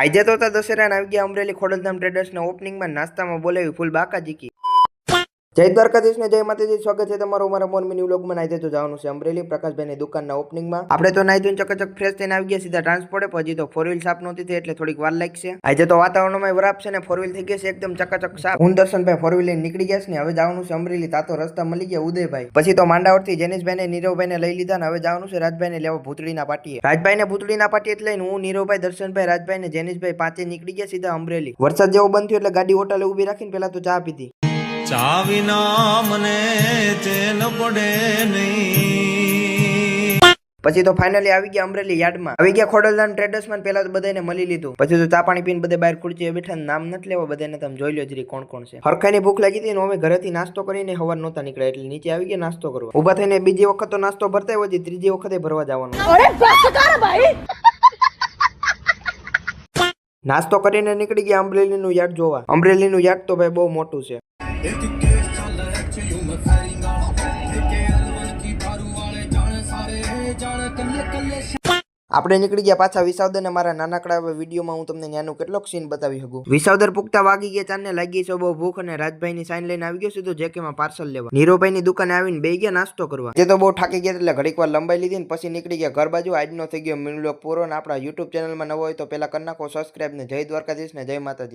આજે તો દશેરાના આવી ગયા અમરેલી ખોડલધામ ટ્રેડર્સના ઓપનિંગમાં નાસ્તામાં બોલાવી ફૂલ બાકાજીકી. જય દ્વારકાધીશ ને જય માતાજી. સ્વાગત છે તમારું અમારા મોર્નિંગ વ્લોગમાં. આજે તો જવાનું છે અમરેલી પ્રકાશભાઈની દુકાનના ઓપનિંગમાં. આપણે તો નાઈ ધોઈને ચકચક ફ્રેશ થઈને આવી ગયા સીધા ટ્રાન્સપોર્ટે. હજી તો 4 વ્હીલ સાફ નહોતી થઈ એટલે થોડીક વાર લાગશે. આજે તો વાતાવરણમાં વરાપ છે ને 4 વ્હીલ થઈ ગઈ છે એકદમ ચકાચક સાફ. હું દર્શનભાઈ 4 વ્હીલ લઈને નીકળી ગયા છે ને હવે જવાનું છે અમરેલી. તાતો રસ્તા મળી ગયા ઉદયભાઈ. પછી તો માંડાવરથી જેનિશભાઈને નીરવભાઈને લઈ લીધા ને હવે જવાનું છે રાજભાઈને લેવા ભૂતળીના પાટીએ. રાજભાઈને ભૂતળીના પાટીએ લઈને હું નીરવભાઈ દર્શનભાઈ રાજભાઈ ને જેનિશભાઈ પાંચે નીકળી ગયા સીધા અમરેલી. વરસાદ જેવો બંધ થયો એટલે ગાડી હોટલે ઉભી રાખીને પેલા તો ચા પીધી. ચા વિના મને ચેન પડે નહીં. પછી તો ફાઇનલી આવી ગયા અમરેલી યાર્ડમાં. આવી ગયા ખોડલધામ ટ્રેડર્સમાં. પેલા તો બધાને મળી લીધું. પછી તો ચા પાણી પીને બધે બહાર ખુરચીએ બેઠા. નામ નથી લેવા બધાને, તમે જોઈ લો જરી કોણ કોણ છે. હરખાઈની ભૂખ લાગી હતી ને અમે ઘરેથી નાસ્તો કરીને હવાર નહોતા નીકળ્યા એટલે નીચે આવી ગયા નાસ્તો કરવા. ઉભા થઈને બીજી વખત તો નાસ્તો ભરતા હોય, ત્રીજી વખતે ભરવા જવાનું. નાસ્તો કરીને નીકળી ગયા અમરેલીનું યાર્ડ જોવા. અમરેલીનું યાર્ડ તો ભાઈ બહુ મોટું છે. આપણે નીકળી ગયા પાછા વિસાવદર ને મારા નાનકડા વિડીયોમાં હું તમને નાનું કેટલોક સીન બતાવી શકું. વિસાવદર પૂગતા વાગી ગયા 4 ને લાગી છે બહુ ભૂખ અને રાજભાઈ ની સાઈન લઈને આવી ગયો સીધો જેકેમાં પાર્સલ લેવા. નીરોભાઈ ની દુકાને આવીને બે ગયા નાસ્તો કરવા. જે તો બહુ થાકી ગયા એટલે ઘડીક વાર લંબાઈ લીધી ને પછી નીકળી ગયા ઘર બાજુ. આજનો થઈ ગયો મિની વ્લોગ પૂરો. ને આપણા યુટ્યુબ ચેનલમાં નવો હોય તો પેલા કરી નાખો સબસ્ક્રાઇબ ને જય દ્વારકાધીશ ને જય માતાજી.